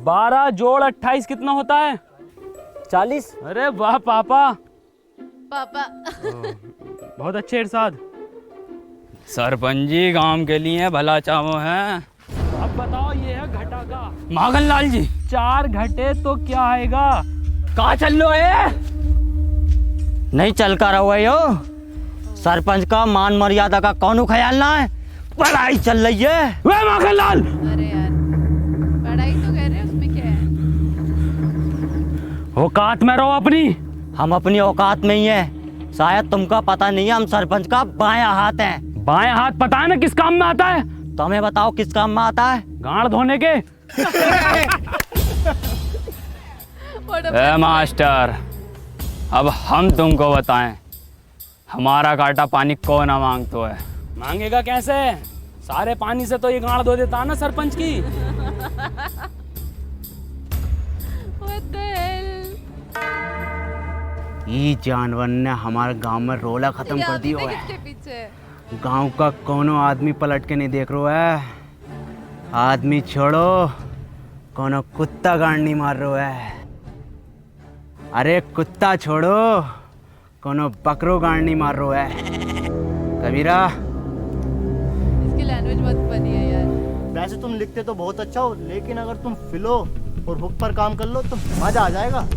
12 जोड़ 28 कितना होता है? 40। अरे वाह पापा। पापा बहुत अच्छे इरशाद। सरपंच जी गांव के लिए भला चाहो है। अब बताओ, ये है घटा का। माखन लाल जी, 4 घटे तो क्या आएगा? कहाँ चल लो है? नहीं चल कर रहा है यो। सरपंच का मान मर्यादा का कौन ख्याल ना है? पढ़ाई चल रही है। वे माखन लाल, अरे यार, पढ़ाई तो कह रहे हैं, उसमें क्या है? औकात में रहो अपनी। हम अपनी औकात में ही है। शायद तुमका पता नहीं है, हम सरपंच का बायां हाथ हैं। बायां हाथ पता है ना किस काम में आता है? तो हमें बताओ किस काम में आता है? गांड धोने के। मास्टर, अब हम तुमको बताएं, हमारा काटा पानी कौन ना मांगतो है? मांगेगा कैसे? सारे पानी से तो ये गांड धो देता है ना सरपंच की। ये जानवर ने हमारे गांव में रोला खत्म कर दिया है। पीछे गांव का कोनो आदमी पलट के नहीं देख रहा है। आदमी छोड़ो, कोनो कुत्ता गांडी मार रो है। अरे कुत्ता छोड़ो, कोनो बकरो गांडी मार रो है। कबीरा, इसकी लैंग्वेज बहुत फनी है यार। वैसे तुम लिखते तो बहुत अच्छा हो, लेकिन अगर तुम फिलो और हुक पर काम कर लो तो मजा आ जाएगा।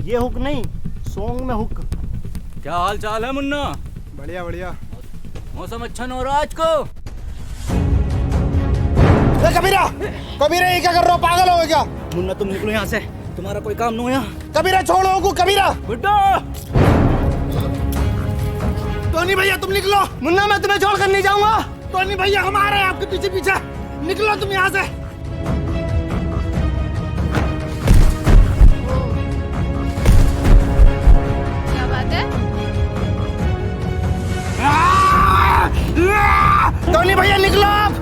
ये हुक नहीं, सॉन्ग में हुक। क्या हाल चाल है मुन्ना? बढ़िया बढ़िया। मौसम अच्छा न हो रहा आज को। कबीरा, कबीरा ये क्या कर रहे हो? पागल हो क्या? मुन्ना तुम निकलो यहाँ से, तुम्हारा कोई काम नहीं हो यहाँ। कबीरा छोड़ो को। कबीरा, बुड्ढा टोनी भैया तुम निकलो। मुन्ना मैं तुम्हें छोड़कर नहीं जाऊंगा। टोनी भैया हम आ रहे हैं आपके पीछे पीछे। निकलो तुम यहाँ से। क्या बात है? टोनी भैया निकलो आप।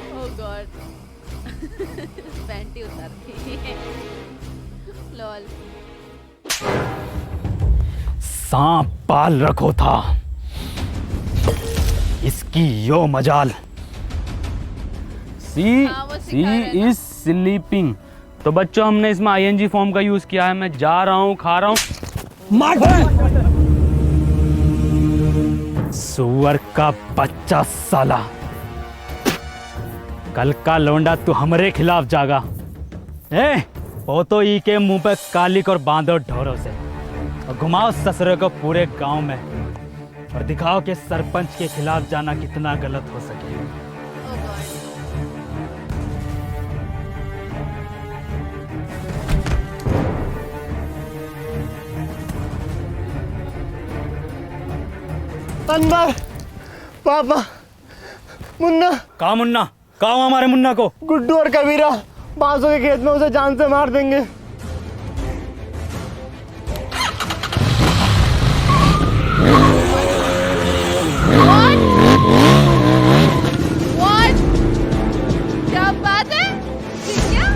Oh God. पैंटी उतार दी। लॉल। सांप पाल रखो था, इसकी यो मजाल। सी इज स्लीपिंग। तो बच्चों हमने इसमें आईएनजी फॉर्म का यूज किया है। मैं जा रहा हूँ, खा रहा हूँ। सुअर का बच्चा साला, कल का लौंडा तू हमारे खिलाफ जागा। वो तो ई के मुंह पे कालिक और बांधो ढोरों से और घुमाओ ससुरे को पूरे गांव में और दिखाओ कि सरपंच के खिलाफ जाना कितना गलत हो सके। अनवर, पापा, मुन्ना। कहा मुन्ना? कहा हमारे मुन्ना को? गुड्डू और कबीरा बांसों के खेत में उसे जान से मार देंगे। What? क्या बात है? क्या?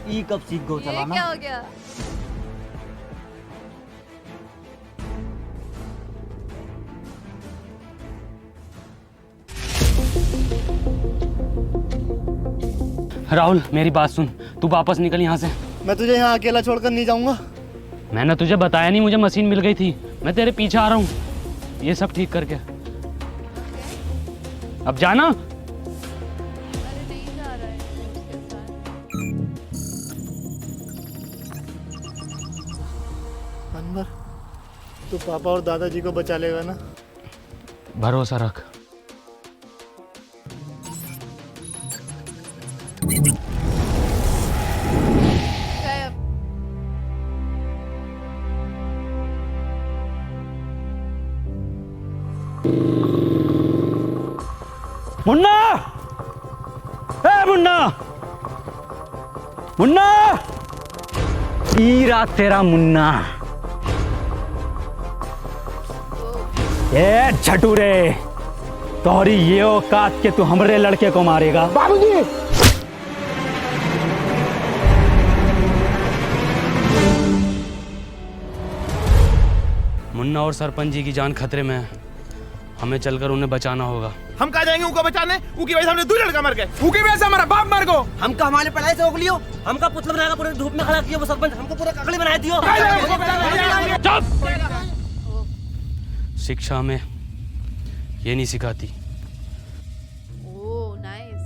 ई कब सीख गो ये क्या हो गया? राहुल मेरी बात सुन, तू वापस निकल यहाँ से। मैं तुझे यहाँ अकेला छोड़कर नहीं जाऊंगा। मैंने तुझे बताया नहीं, मुझे मशीन मिल गई थी। मैं तेरे पीछे आ रहा हूँ, ये सब ठीक करके। अब जाना। अरे नहीं जा रहा है उसके साथ। अनवर, तू पापा और दादाजी को बचा लेगा ना? भरोसा रख। मुन्ना, ए मुन्ना, मुन्ना, ईरा तेरा मुन्ना। ए झटूरे, तोहरी ये औकात के तू हमरे लड़के को मारेगा? बाबूजी। मुन्ना और सरपंच जी की जान खतरे में है, हमें चलकर उन्हें बचाना होगा। हम कहाँ जाएंगे उनको बचाने? उनकी वजह से हमने 2 लड़का मर गए। उनकी वजह से हमारा बाप मर गो। हमका हमारे पढ़ाई से रोक लियो, हमका पुतला बनाकर पूरे धूप में खड़ा किया वो सरपंच, हमको पूरा ककड़ी बना दियो। शिक्षा में ये नहीं सिखाती। Oh nice.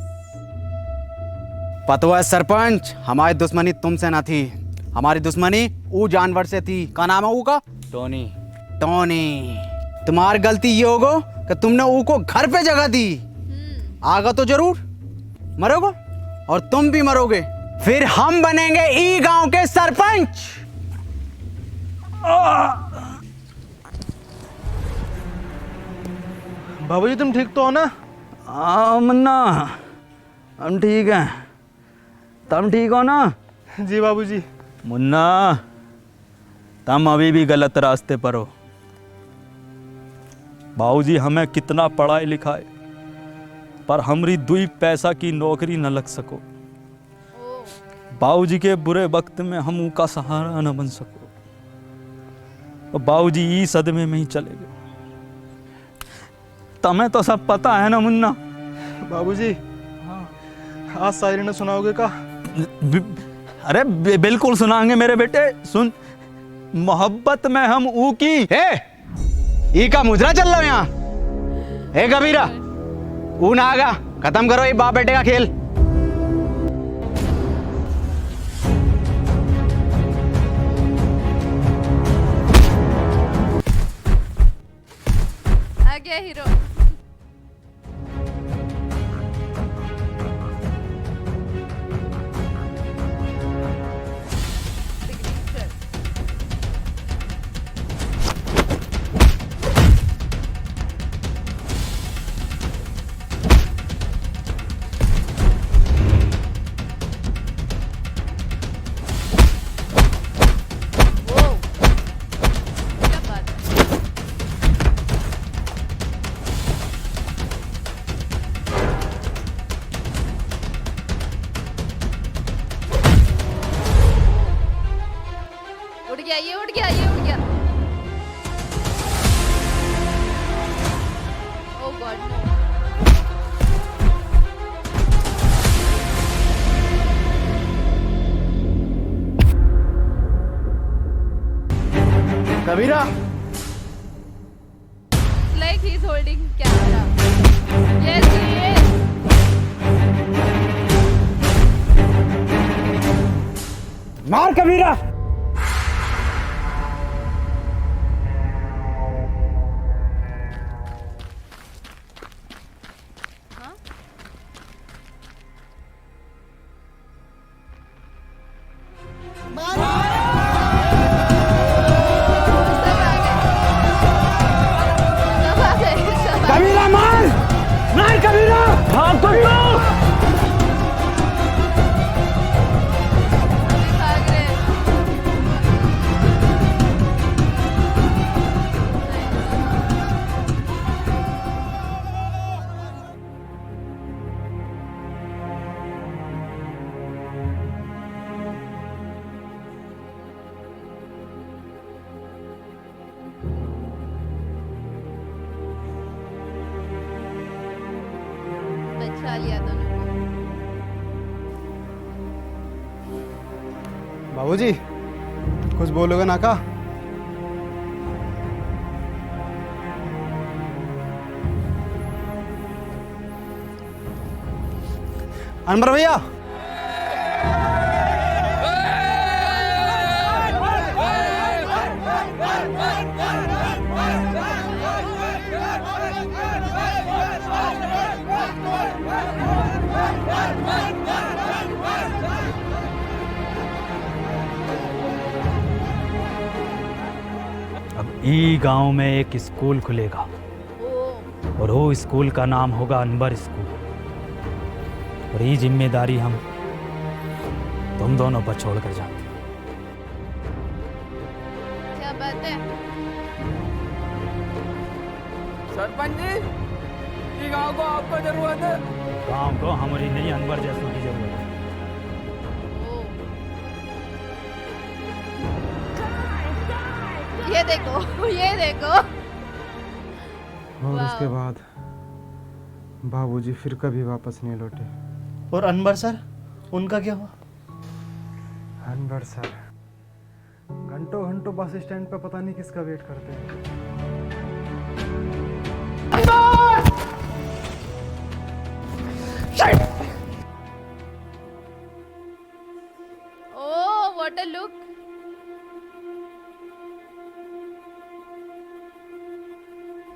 पता है सरपंच, हमारी दुश्मनी तुमसे ना थी, हमारी दुश्मनी वो जानवर से थी। क्या नाम है वो का? टोनी। टोनी, तुम्हारी गलती ये होगो कि तुमने ऊ को घर पे जगह दी। आगा तो जरूर मरोगे और तुम भी मरोगे, फिर हम बनेंगे ई गांव के सरपंच। बाबूजी तुम ठीक तो हो ना? हाँ मुन्ना, हम ठीक हैं। तुम ठीक हो ना? जी बाबूजी। मुन्ना, तुम अभी भी गलत रास्ते पर हो। बाबूजी हमें कितना पढ़ाई लिखाई, पर हमरी दुई पैसा की नौकरी न लग सको। बाबूजी के बुरे वक्त में हम उनका सहारा न बन सको। और बाबूजी ई सदमे में ही चले गए। तुम्हें तो सब पता है ना मुन्ना। बाबूजी आज शायरी ने सुनाओगे का? अरे बिल्कुल सुनाएंगे मेरे बेटे। सुन, मोहब्बत में हम ऊ की ई का मुजरा चल रहा है यहाँ। हे कबीरा, ऊ ना आगा, खत्म करो ये बाप बेटे का खेल। आ गया हीरो। ये उड़ गया, ये उड़ गया। ओह God no. Kabira, like he's holding camera. Yes, he is. मार कबीरा। कबीरा मार, मार कबीरा, भाग कबीरा। बचा लिया दोनों को। बाबूजी कुछ बोलोगे ना का? अनवर भैया, अब ई गांव में एक स्कूल खुलेगा और वो स्कूल का नाम होगा अनवर स्कूल। और ये जिम्मेदारी हम तुम दोनों पर छोड़ कर जाते हैं। क्या बात है? सरपंच जी, ये गांव को आपको जरूरत है। गांव को हमारी नहीं, अनवर जैसों की जरूरत है। ये देखो, ये देखो। और उसके बाद बाबूजी फिर कभी वापस नहीं लौटे। और अनवर सर, उनका क्या हुआ? अनवर सर घंटों घंटों बस स्टैंड पे पता नहीं किसका वेट करते हैं। Oh what a look.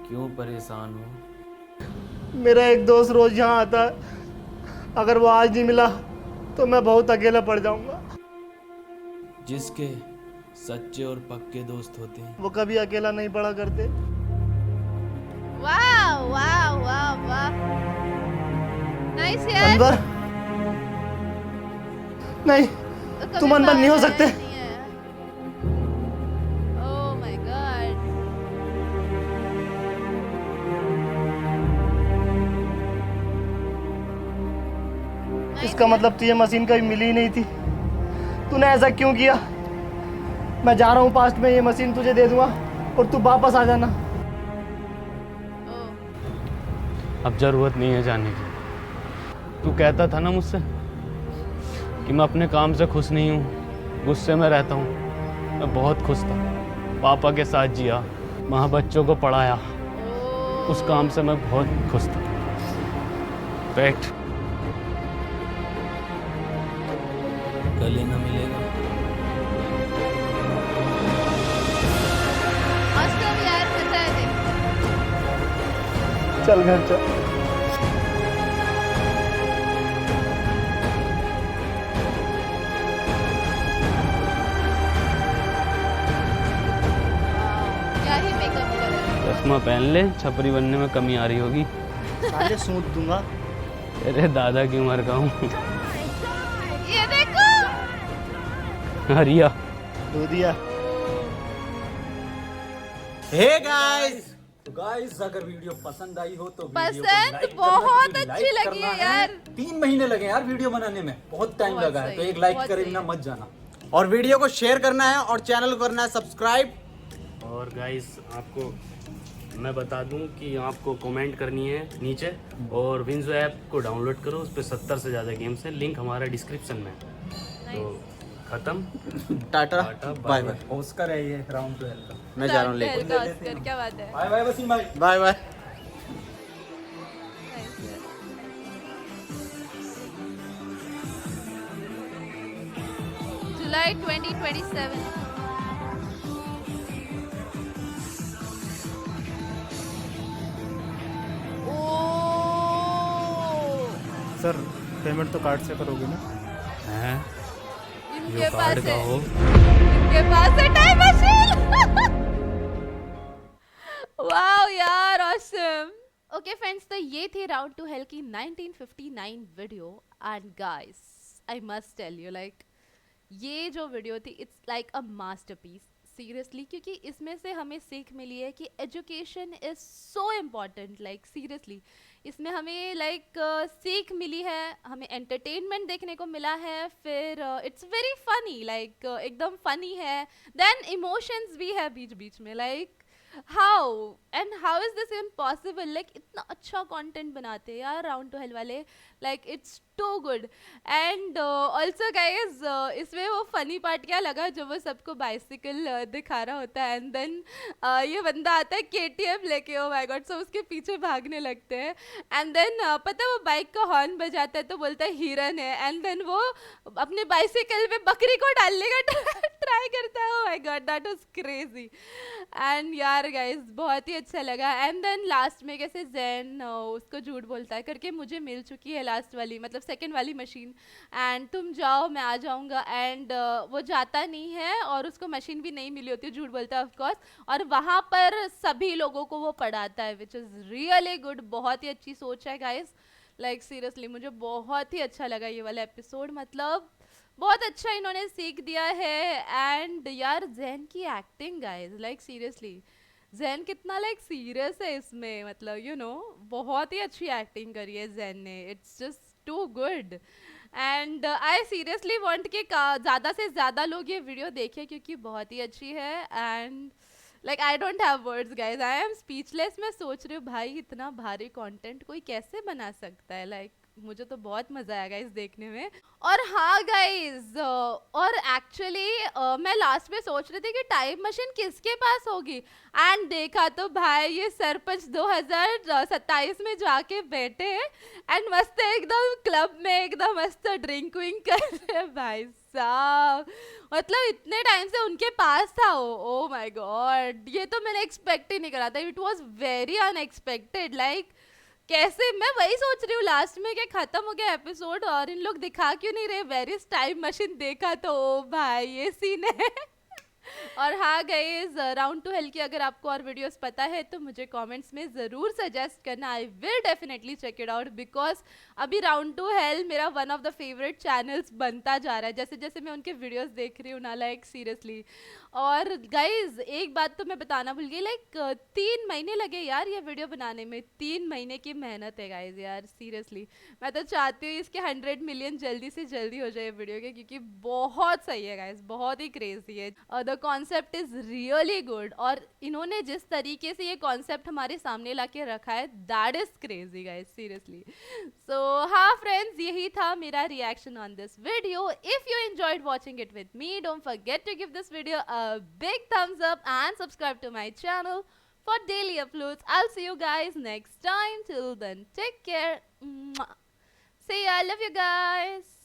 क्यों परेशान हो? मेरा एक दोस्त रोज यहाँ आता है, अगर वो आज नहीं मिला तो मैं बहुत अकेला पड़ जाऊंगा। जिसके सच्चे और पक्के दोस्त होते हैं वो कभी अकेला नहीं पड़ा करते। वाह वाह वाह वाह, नाइस यार। अनवर, नहीं, तुम अनवर नहीं हो सकते। Oh my God. इसका मतलब तुझे मशीन कभी मिली ही नहीं थी। तूने ऐसा क्यों किया? मैं जा रहा हूँ पास्ट में, ये मशीन तुझे दे दूंगा और तू वापस आ जाना। अब जरूरत नहीं है जाने की। तू कहता था ना मुझसे कि मैं अपने काम से खुश नहीं हूँ, गुस्से में रहता हूँ। मैं बहुत खुश था, पापा के साथ जिया, वहाँ बच्चों को पढ़ाया, उस काम से मैं बहुत खुश था। बैठ। कल ना मिलेगा। यार मजा है। चल घर चल। चश्मा पहन ले, छपरी बनने में कमी आ रही होगी। साले सूट दूंगा। तेरे दादा की उम्र का हूँ। ये देखो। हरिया। दूधिया। Hey guys. गाइस अगर वीडियो पसंद आई हो तो पसंद बहुत अच्छी लगी है यार। 3 महीने लगे यार वीडियो बनाने में, बहुत टाइम लगा है, तो एक लाइक करे बिना मत जाना। और वीडियो को शेयर करना है और चैनल को करना है सब्सक्राइब। और गाइस आपको मैं बता दूं कि आपको कमेंट करनी है नीचे, और विंजो ऐप को डाउनलोड करो, उस पर 70 से ज़्यादा गेम्स हैं, लिंक हमारा डिस्क्रिप्शन में है। तो खत्म, टाटा बाय बाय। ऑस्कर है ये राउंड टू हेल का। मैं जा रहा हूँ लेके। क्या बात है। बाय बाय वसीम भाई। Bye bye. जुलाई 2027। सर पेमेंट तो कार्ड से करोगे ना? हैं? इनके पास है, इनके पास है टाइम मशीन। वाओ यार ऑसम। ओके फ्रेंड्स, तो ये थी राउंड टू हेल की 1959 video. And guys I must tell you, like ये जो वीडियो थी it's like a masterpiece seriously, क्योंकि इसमें से हमें सीख मिली है कि education is so important. Like seriously इसमें हमें लाइक सीख मिली है, हमें एंटरटेनमेंट देखने को मिला है, फिर इट्स वेरी फनी, लाइक एकदम फनी है, देन इमोशंस भी है बीच बीच में। Like how is this even possible? Like इतना अच्छा कंटेंट बनाते हैं यार राउंड टू हेल वाले, like it's too good. And also guys इसमें वो फनी पार्ट क्या लगा, जो वो सबको बाइसिकल दिखा रहा होता है, एंड देन ये बंदा आता है KTM लेके, ओ माय गॉड, सो उसके पीछे भागने लगते हैं, एंड देन पता है वो बाइक का हॉर्न बजाता है तो बोलता है हिरन है, एंड देन वो अपने बाइसिकल पे बकरी को डालने का ट्राई करता है। Oh my God, that was crazy. And यार गाइज बहुत ही अच्छा लगा। एंड देन लास्ट में कैसे ज़ैन उसको झूठ बोलता है करके, मुझे मिल चुकी है लास्ट वाली, मतलब सेकेंड वाली मशीन, एंड तुम जाओ मैं आ जाऊंगा, एंड वो जाता नहीं है और उसको मशीन भी नहीं मिली होती, झूठ बोलता है ऑफ कोर्स, और वहाँ पर सभी लोगों को वो पढ़ाता है, विच इज़ रियली गुड। बहुत ही अच्छी सोच है गाइस, लाइक सीरियसली मुझे बहुत ही अच्छा लगा ये वाला एपिसोड, मतलब बहुत अच्छा इन्होंने सीख दिया है। एंड यार ज़ैन की एक्टिंग गाइस, लाइक सीरियसली ज़ैन कितना लाइक सीरियस है इसमें, मतलब यू नो बहुत ही अच्छी एक्टिंग करी है ज़ैन ने, it's just too good. And I seriously want कि ज़्यादा से ज़्यादा लोग ये वीडियो देखें क्योंकि बहुत ही अच्छी है। And like I don't have words guys, I am speechless. मैं सोच रही हूँ भाई इतना भारी कंटेंट कोई कैसे बना सकता है, लाइक मुझे तो बहुत मज़ा आएगा इस देखने में। और हाँ गाइज, और एक्चुअली मैं लास्ट में सोच रही थी कि टाइम मशीन किसके पास होगी, एंड देखा तो भाई ये सरपंच 2027 में जाके बैठे एंड मस्त एकदम क्लब में एकदम मस्त ड्रिंक विंक कर रहे भाई साहब, मतलब इतने टाइम से उनके पास था वो। ओ माय गॉड, ये तो मैंने एक्सपेक्ट ही नहीं करा था, it was very unexpected. Like कैसे, मैं वही सोच रही हूँ लास्ट में कि खत्म हो गया एपिसोड और इन लोग दिखा क्यों नहीं रहे वेरियस टाइम मशीन, देखा तो ओ भाई ये सीन है। और हाँ गाइस, राउंड टू हेल की अगर आपको और वीडियोस पता है तो मुझे कमेंट्स में ज़रूर सजेस्ट करना. I will definitely check it out because अभी राउंड टू हेल मेरा one of the favorite channels बनता जा रहा है जैसे जैसे मैं उनके वीडियोस देख रही हूँ ना, लाइक सीरियसली. और गाइज एक बात तो मैं बताना भूल गई, लाइक 3 महीने लगे यार ये वीडियो बनाने में. 3 महीने की मेहनत है गाइज यार, सीरियसली. मैं तो चाहती हूँ इसके 100 मिलियन जल्दी से जल्दी हो जाए वीडियो के, क्योंकि बहुत सही है गाइज, बहुत ही क्रेजी है. The concept is really good और इन्होंने जिस तरीके से ये कॉन्सेप्ट हमारे सामने ला के रखा है, that is crazy guys, seriously. So हाँ फ्रेंड्स, यही था मेरा reaction on this video. If you enjoyed watching it with me, don't forget to give this video a big thumbs up and subscribe to my channel for daily uploads. I'll see you guys next time. Till then, take care. See ya. I love you guys.